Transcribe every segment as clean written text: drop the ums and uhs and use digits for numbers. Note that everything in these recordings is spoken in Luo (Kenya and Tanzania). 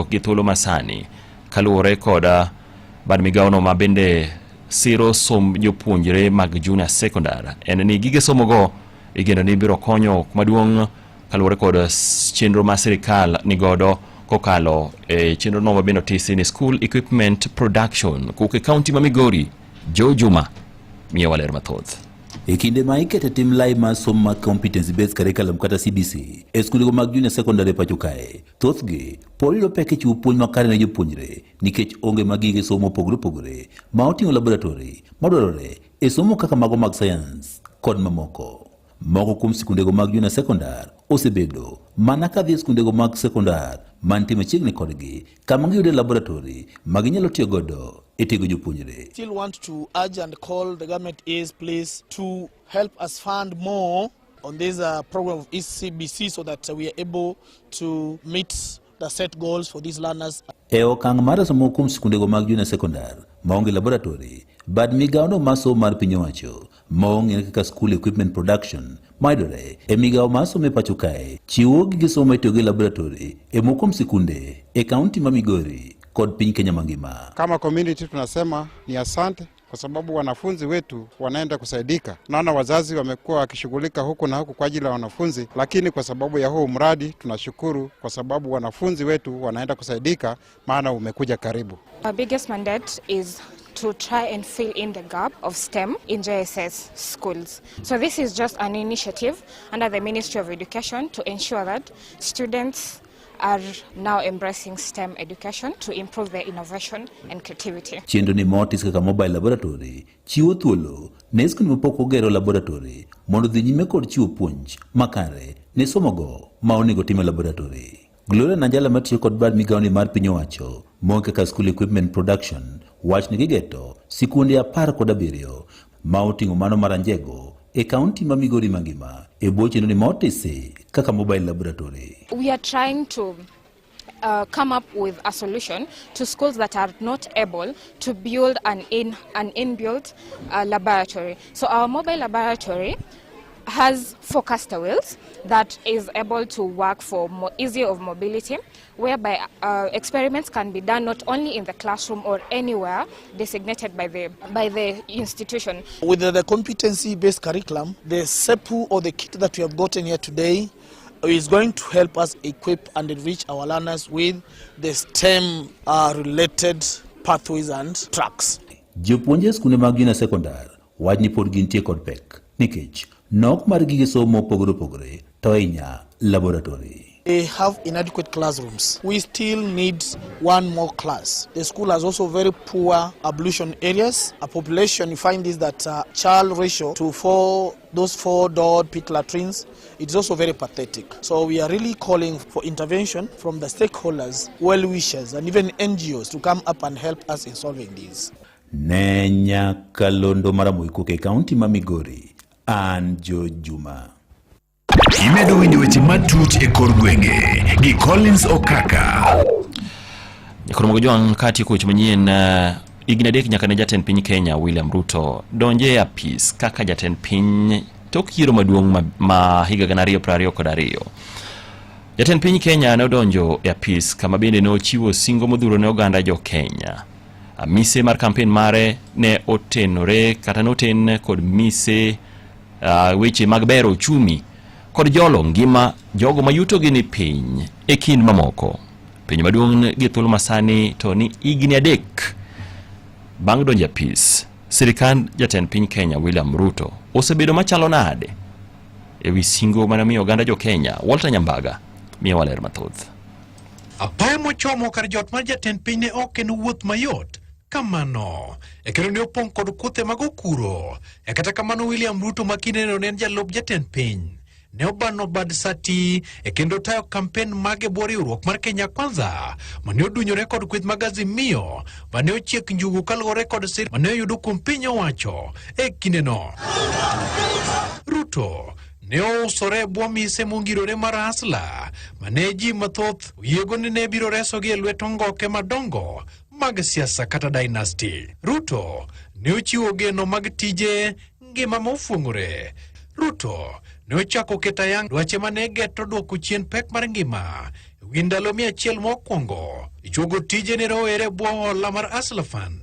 gi thuolo masani kaluwore koda bad migawono ma bende siro som jopuonjre mag junior secondary en ni gige somogo igeno ni biro konyo maduong' kaluwore kod chenro ma sirikal nigodo kokalo chenro no mabende otisi ni school equipment production kuke county ma Migori. Joe Juma miyo waler mathoth. E kinde ma ikete tim lai ma somo mag competency based curriculum kata CBC e skunde mag junior secondary pacho kae, thothgi pod yudo pek e chiwo puonj makare ne jopuonjre nikech onge mag gige somo pogore ma oting'o laboratory madwarore e somo kaka mago mag science kod mamoko. Moko kuom skundego mag junior secondary osebedo mana ka dhi skundego mag secondary mantie machiegni kodgi kama giyude laboratory ma ginyalo tiyo godo e tiego jopuonjre. Still want to urge and call the government is please to help us fund more on this program of ECBC so that we are able to meet the set goals for these learners. E okang' mar somo kuom skundego mag junior secondary maonge laboratory, bad migawono mar somo mar piny owacho maong'ere kaka school equipment production mayudore e migawo mar somo e pacho kae chiwo gige somo itiyogo e laboratory e moko kuom sikunde e kaunti ma Migori kod piny Kenya mangima. Kama community tunasema ni asante kwa sababu wanafunzi wetu wanaenda kusaidika. Naona wazazi wamekuwa wakishughulika huku na huku kwa ajili ya wanafunzi, lakini kwa sababu ya huu mradi tunashukuru kwa sababu wanafunzi wetu wanaenda kusaidika maana umekuja karibu. Our biggest mandate is to try and fill in the gap of STEM in JSS schools. So this is just an initiative under the Ministry of Education to ensure that students are now embracing STEM education to improve their innovation and creativity. Chenro ni motis kaka mobile laboratory chiwo thuolo ne skunde mapok ogero laboratory mondo dhi nyime kod chiwo puonj makare ne somogo ma onego time laboratory. Gloria Nanjala matiyo kod bad migawoni mar piny owacho monge kaka school equipment production wach ni gigeto sikunde 17 ma oting'o mano maranjego e kaunti ma Migori mangima e bwo chenro ni motisi kaka mobile laboratory. We are trying to come up with a solution to schools that are not able to build an inbuilt laboratory. So our mobile laboratory has 4 caster wheels that is able to work for ease of mobility, whereby experiments can be done not only in the classroom or anywhere designated by the institution. With the competency-based curriculum, the SEPU or the kit that we have gotten here today is going to help us equip and enrich our learners with the STEM-related pathways and tracks. Jopuonje skunde mag junior secondary wach ni pod gintie kod pek nikech nok mar gige somo pogore to inya laboratory. They have inadequate classrooms. We still need one more class. The school has also very poor ablution areas. A population, you find this that child ratio to those 4 dot pit latrines, it's also very pathetic. So we are really calling for intervention from the stakeholders, well-wishers, and even NGOs to come up and help us in solving these. Nenya Kalondo Maramuikuke County ma Migori, an Joe Juma. Imedo winjo weche matut e kor gwenge gi Collins Okaka. Nyakoro mogo joang kati kuch manyien igna dek nyaka ne jatend piny Kenya William Ruto donje e apis kaka jatend piny tok yiero maduong' ma higa 2022. Jatend piny Kenya ne odonjo e apis kama bende ne ochiwo singo modhuro ne oganda jo Kenya. Mise mar kampen mare ne otenore kata noten kod mise weche mag bero uchumi kod jolo ngima jogo mayuto gi ni piny e kind mamoko. Piny maduong' gi thuolo masani to ni igni 3 bang' donjo apis. Sirikand jatend piny Kenya William Ruto osebedo machalo nade e wi singo manamiyo oganda jo Kenya. Walter Nyambaga miyo waler mathoth. Apaya mochomo kar jot mar jatend piny ne ok en wuoth mayot kamano e kendo ne opong' kod kuthe mag okuro. E kata kamano William Ruto makinde ne en jalop jatend piny ne obano bad sati e kendo tayo kampen mage bwo riwruok mar Kenya Kwanza mane odunyore kod kweth mag Azimio mane ochiek njugu kaluwore kod sir mane oyudo kuom piny owacho e kindeno. Ruto ne ousore bwo mise mongirore mar Hasla mane ji mathoth oyiego ni ne biro resogi e lwet ongoke madongo mag siasa kata dynasty. Ruto ne ochiwo geno mag tije ngima mofuong'ore. Ruto ne ochako ketayang dwache mane geto duoko chien pek mar ngima Windalo 100 mokwongo ichuogo tije ne rowere bwo hola mar Hustler Fund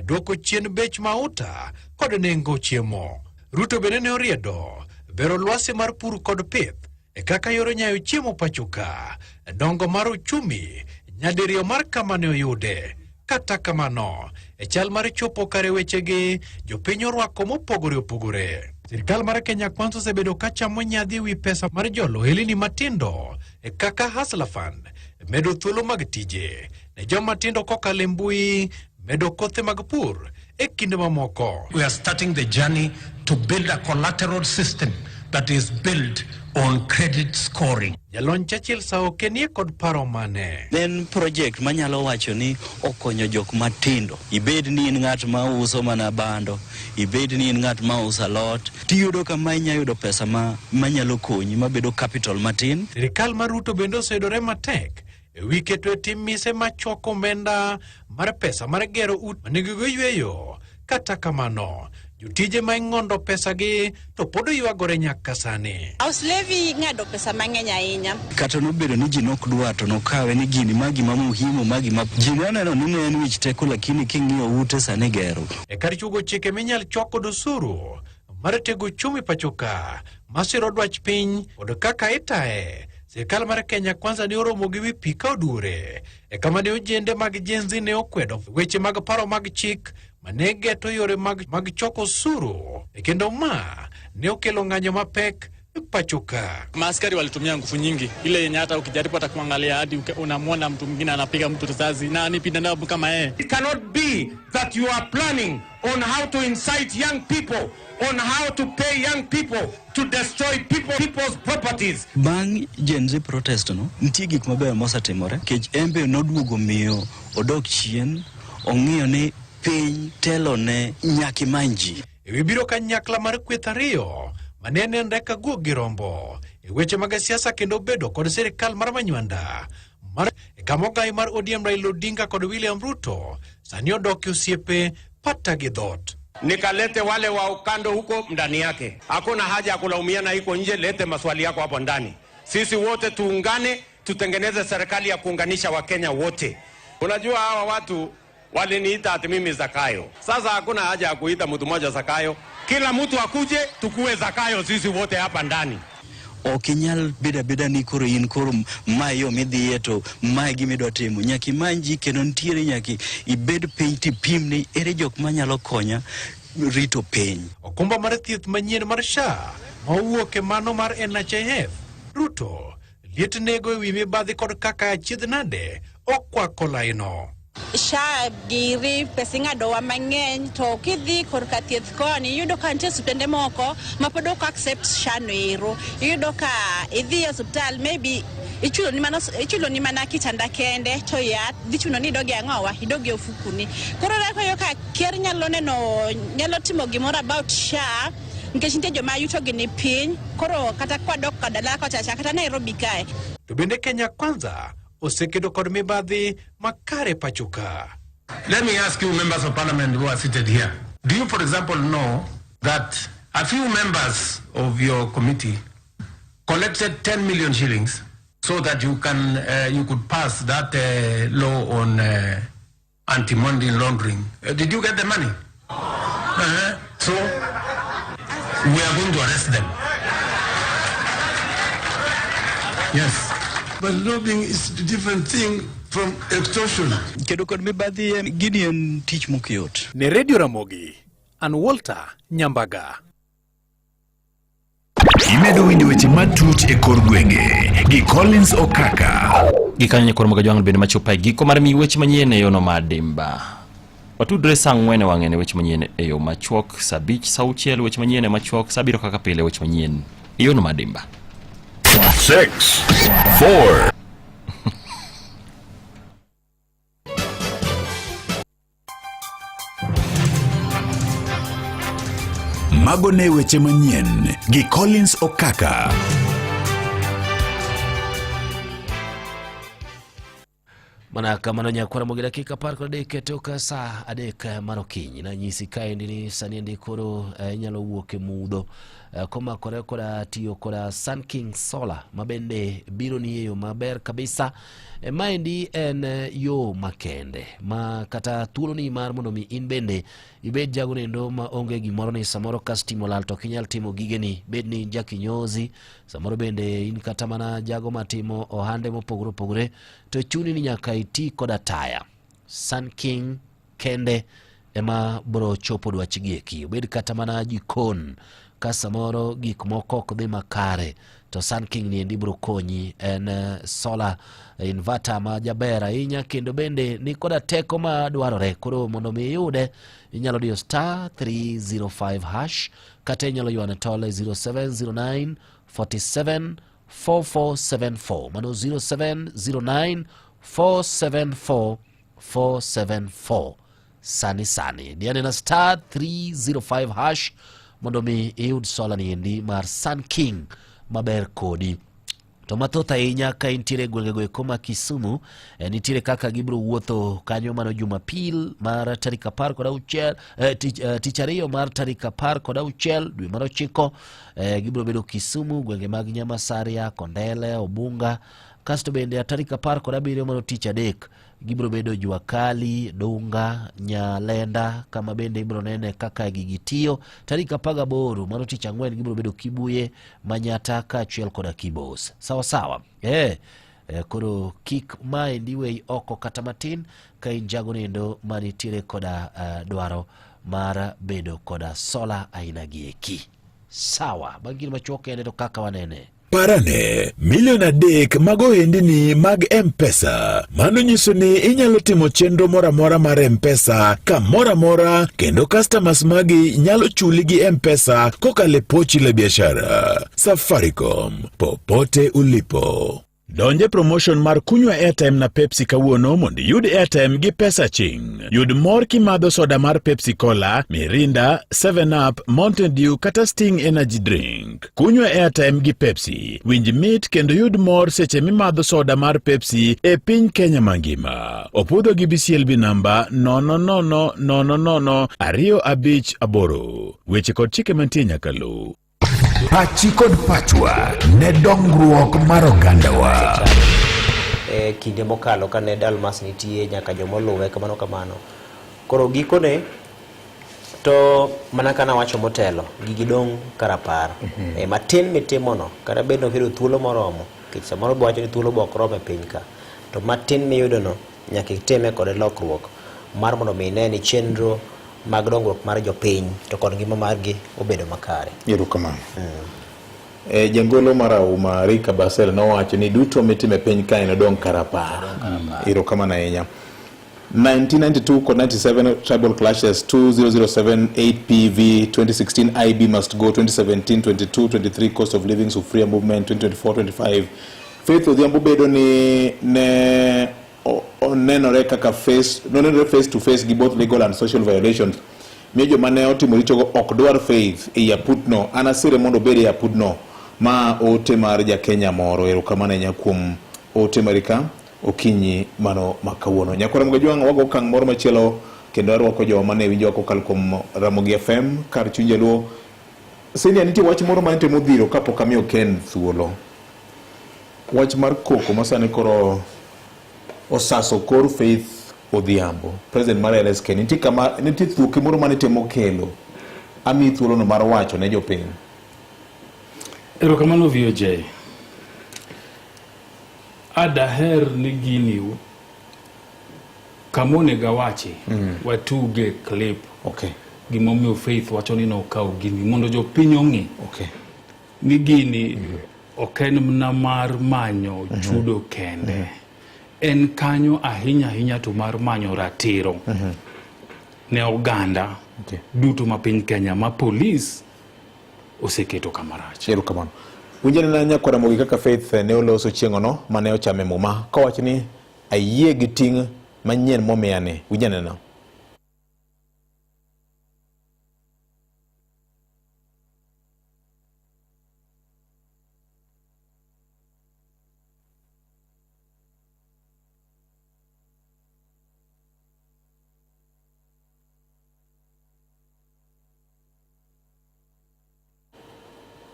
dwoko chien bech mauta kod nengo chiemo. Ruto bende ne oriedo bero lwasi mar pur kod pith kaka yoro nyayo chiemo pachoka dongo mar uchumi nyadiriyo mar kama ne oyude. Kata kamano chal mar chopo kare wechegi jopiny orwako mopogore opogore. Sirikal mar Kenya Kwanza osebedo ka chamo nyadhi wi pesa mar jolohelni matindo kaka Hustler Fund medo thuolo mag tije ne joma tindo kokalo e mbui medo kothe mag pur kinde mamoko. We are starting the journey to build a collateral system that is built on credit scoring. Jalony Churchill sao kenie kod paro mane. Then project manyalo wacho ni okonyo jok matindo. Ibed ni in ng'at ma uso mana bando, ibed ni in ng'at ma uso alot, tiyudo kama inyayudo pesa manyalo konyi mabedo capital matin. Sirikal mar Ruto bende oseyudore matek ewi keto tim mise machoko omenda mar pesa mar gero ut manigi yweyo. Kata kamano jotije ma ing'ondo pesa gi to pod oywagore nyaka sani. House levy ng'ado pesa mang'eny ahinya. Kata nobedo ni ji nok dwa to nokawe ni gini magi ma muhimu magi ma ji neno ni ne en wich teko lakini king'iyo ute sani gero. Kar chugo chike minyal choko dosuru mar tego chumi pachoka masiro dwach piny kod kaka itae. Sirikal mar Kenya Kwanza ne oromo gi wi pika odure kama ne ojende mag jenzi ne okwedo weche mag paro mag chik mane geto yore mag choko suru kendo ma ne okelo ng'anyo mapek pachoka. Maaskari walitumia nguvu nyingi ile yenye hata ukijaribu hata kuangalia hadi unamwona mtu mwingine anapiga mtu risasi na ni binadamu kama yeye. It cannot be that you are planning on how to incite young people, on how to pay young people to destroy people's properties. Bang Gen Z protest no, nitie gik maber mosetimore. Kech embe noduogo miyo odok chien, ong'iyo ne piny telo ne nyaki manji. Wibiro kanyakla mar kweth ariyo manene ndeka guog girombo weche mag siasa kendo bedo kod sirikal mar manywanda mar kamogai mar ODM Raila Odinga kod William Ruto sani odoki osiepe pata gi dhot. Nikalete wale wa ukando huko ndani yake. Hakuna haja ya kulaumiana iko nje, lete maswali yako hapo ndani. Sisi wote tuungane, tutengeneze serikali ya kuunganisha Wakenya wote. Unajua hawa watu waliniita ati mimi Zakayo. Sasa hakuna haja ya kuita mtu mmoja Zakayo. Kila mtu akuje tukue Zakayo sisi wote hapa ndani. Okinyal beda ni koro in koro mayo midhiye to mae gimidwa timo nyaki manji kendo ntiere nyaki ibed piny tipimni ere jok manyalo konya rito piny. Okumba mar thieth manyien mar SHA mawuok e mano mar NHIF Ruto liet nego ewi mibadhi kod kaka achiedh nade okwako laino. SHA giri pesa ng'adowa mang'eny to kidhi korka thieth koni yudo ka nitie osiptende moko ma pod ok accept SHA no ero. Yudo ka idhi e osiptal maybe ichulo ni mana kitanda kende to yath dhi chuno ni idogi ang'owa idogi ofukuni. Koro reko ka ker nyalo timo gimoro about SHA nikech nitie joma yuto gi ni piny koro kata kwadok kadala kochacha kata Nairobi kae. To bende Kenya Kwanza osekedo kod mibadhi makare pachoka. Let me ask you members of parliament who are seated here. Do you for example know that a few members of your committee collected 10 million shillings so that you could pass that law on anti-money laundering? Did you get the money? So we are going to arrest them. Yes. But lobbying is a different thing from extortion. Kedo kod mibadhi gini en tich mokiyot. Ne Radio Ramogi, an Walter Nyambaga. Imedo winjo weche matut e kor gwenge gi Collins Okaka. Gikanye kor mga jwang bende machopa giko mar mi weche manyien e yono madimba. Watudre sa ng'wene wang'ene weche manyien e yo machuok, sa bich, sa uchiel weche manyien e machuok, sa biro kaka pile weche manyien e yono madimba. 6, 4. Magone weche manyien gi Collins Okaka. Mana kamano nyakwara mogi dakika par kod adek toka sa adek mar okinyi na nyisi kaendi ni sani ndi koro inyalo wuok e mudho komakore koda tiyo koda Sun King Solar mabende biro ni yo maber kabisa. Maendi en yo makende ma kata thuolo ni mar mondo mi in bende ibed jago nendo ma onge gimoro ni samoro ka stima olal to kinyal timo gigeni, bed ni jakinyozi, samoro bende in kata mana jago matimo ohande mopogore opogore, to chuni ni nyaka iti koda taya. Sun King kende ema bro chopo dwachigi eki, bed kata mana jikon ka samoro gik moko ok dhi makare, to Sun King ni endi bro konyi. En solar inverter ma jaber ahinya kendo bende ni koda teko ma dwarore. Koro mondo mi yude inyalo diyo *305# kata inyalo ywane tole 0709 47 4474, mano 0709 474 474. Sani diane na *305# mondo mi iud solar ni endi mar Sun King maber kodi. To mathoth ahinya ka intiere gwengego eko ma Kisumu, nitiere kaka gibro wuotho kanyo mano Jumapil mar tarik 16 tich ariyo mar tarik 16 dwe mar 9. Gibro bedo Kisumu, gwenge mag Nyamasaria, Kondele, Obunga. Kasto bende tarik 17 mano tich adek gibro bedo Juakali, Dunga, Nyalenda, kama bende ibro nene kaka gigitiyo. Tarik 18 mano tich ang'wen gibro bedo Kibuye, Manyata kaachiel koda Kibos. Sawa. Koro kik maendi wei oko kata matin ka in jago nendo manitiere koda dwaro mar bedo koda solar aina gieki. Sawa, bangiri machuoke ene to kaka wanene. Parane, milion 3 mago endini mag M-Pesa. Mano nyiso ni inyalo timo chenro mora mar M-Pesa kamora kendo customers magi nyalo chuli gi M-Pesa kokale pochi la biashara. Safaricom, popote ulipo. Donje promotion mar kunywa airtime na Pepsi kawuono mondo yud airtime gi pesa ching. Yud mor kimadho soda mar Pepsi Cola, Mirinda, 7up, Mountain Dew kata Sting Energy Drink. Kunywa airtime gi Pepsi, winj mit kendo yud mor seche mimadho soda mar Pepsi e piny Kenya mangima. Opudho gi BCLB namba 00025 weche kod chike mantie nyaka lu. Pachi kod pachwa ne dongruok mar ogandawa. Kinde mokalo kane Dalmas nitie nyaka jomoluwe kamano. Koro gikone to mana kana wacho motelo gigi dong karapar. Matin mitimono kata bed no kiro thuolo moromo, kich samoro bwacho ni thuolo bok rome piny ka. To matin miyudono nyaka itime kod lokruok mar mondo mi ne ni chenro mag dongruok mar jopiny to kod ngima margi obedo makare. Erokamano. Jangolo marauma Rika Basel nowacho ni duto mitime piny kae ne dong karapar. Erokamano ahinya. 1992 kod 97 tribal clashes, 2007 8PV, 2016 IB must go, 2017 22 23 cost of living Sufria movement, 2024 25 Faith Odhiambo bedo ni ne onenore kaka face to face gi both legal and social violations. Miyo mane otimo richogo ok dwar Faith e yaputno, anasire mondo bede yaputno ma ote mar ja Kenya moro. Erokamano ahinya kuom ote marika okinyi mano makawuono. Nyakwara Mgajwang' wago kang' moro machielo kendo arwako joma mane winjo kokalo kuom Ramogi FM kar chunje luo. Senia nitie wach moro mane temo dhiro kapok amiyo Ken thuolo. Wach mar koko masane koro osaso kor Faith Odhiambo, President mar LSK. Nitie thuoke moro mane temo kelo. Ami thuolo no mar wacho ne jopiny. Erokamano VOJ. Adaher ni gini kamone gawachi watuge clip. Okay. Gimomiyo Faith wacho ni no kaw gini mondo jopiny ong'e. Okay. Ni gini oken mna mar manyo chudo kende. En kanyo ahinya to mar manyo ratiro ne oganda duto ma piny Kenya ma polis oseketo kamarach. Erokamano. Unjane na Nyakwara Mogi kaka Faith ne oloso chieng'ono mane ochame muma kawacho ni ayie gi ting' manyien momiyane. Unjane na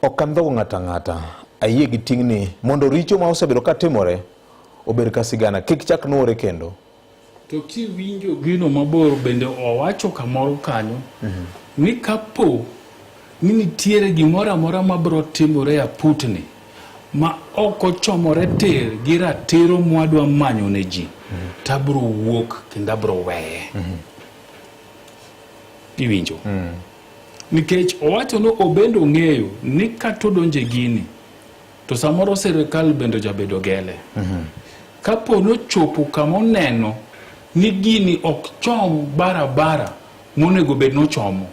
okandho ng'ata ng'ata ayie gi tingni mondo richo ma osebedo ka timore obed ka sigana kik chak nuore kendo. To kiwinjo gino mabor bende owacho kamoro kanyo ni kapo ni nitiere gimoro amora mabiro timore e aputni ma ok ochomore tir gi ratiro mwadwa manyo ne ji tabro wuok kendo abro weye. Iwinjo? Nikech owacho no obendo ng'eyo ni katodonje gini to samoro sirikal bendo jabedo gele. Kapo no chopo kama oneno ni gini ok chom barabara monego bed no chomo,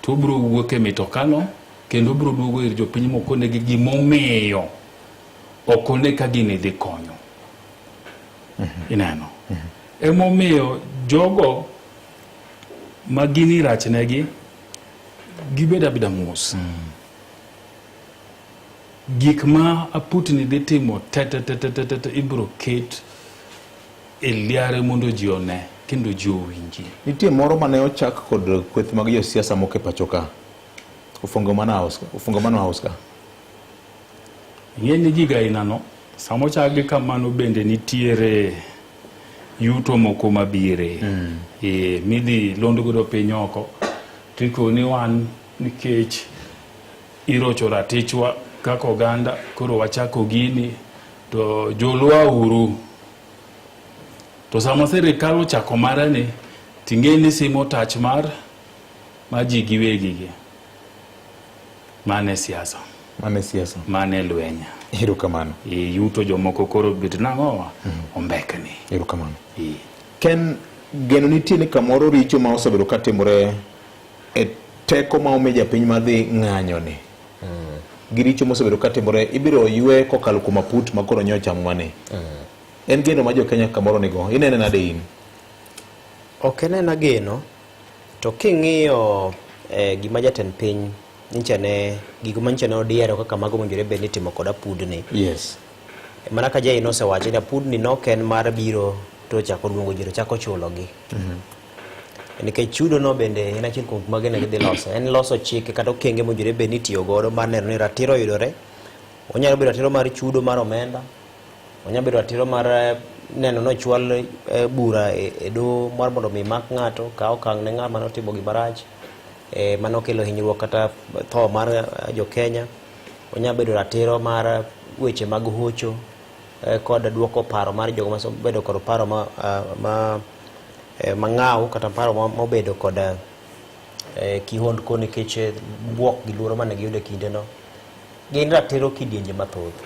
to bro wuok e mitokano kendo bro duogo ir jopiny mokone gi gimomiyo okone ka gini dhi konyo. Ineno? Emomiyo jogo ma gini rachnegi gibeda beda mos. Gik ma aputni dhi timo tete ibro ket e liare mondo ji one kendo ji owinji. Nitie moro mane ochak kod kweth mag josiasa moko e pacho ka. Ufungamano house ka. Ng'eny ji ga inano samo chagi kamano bende nitiere yuto moko mabire. Midhi londo godo piny oko tiko ni wan nikech irocho ratichwa kaka oganda koro wachako gini to jolwa uru. To sama sirikal ochako marani ting'eni simo tach mar ji giwegigi. Mane siasa. Mane lwenya. Erokamano. Yuto jomoko koro bit nang'owa ombekni. Erokamano. Ken geno nitie ni kamoro richo ma osebedo ka timore e teko ma omi japiny madhi ng'anyo ni. Gi richo mosebedo ka timore ibiro ywe kokalo kuom aput ma koro nyocha mwani. En geno ma jo Kenya kamoro nigo. Inene nade in? Ok enena geno. To king'iyo gima jatend piny nchane gigo manchane odiero kaka mago monjore bed ni timo kod apudni. Yes. Mana ka jai nosewacho ni apudni noken mar biro to chako luongo ji to chako chulogi. Nikech chudo no bende en achiel kuom mage ne gidhi loso. En loso chike kata okenge monjore bed ni tiyo godo mar neno ni ratiro yudore. Onyalo bedo ratiro mar chudo mar omenda. Onyalo bedo ratiro mar neno no chwal bura e do mar mondo mi mak ng'ato ka okang' ne ng'ama notimo gima rach. Mano kelo hinyruok kata tho mar jo Kenya. Onyalo bedo ratiro mar weche mag hocho kod duoko paro mar jogo ma bedo kod paro mang'aw kata paro mobedo kod kihondko nikech buok gi luoro mane giyudo e kindeno. Gin ratiro kidienje mathoth.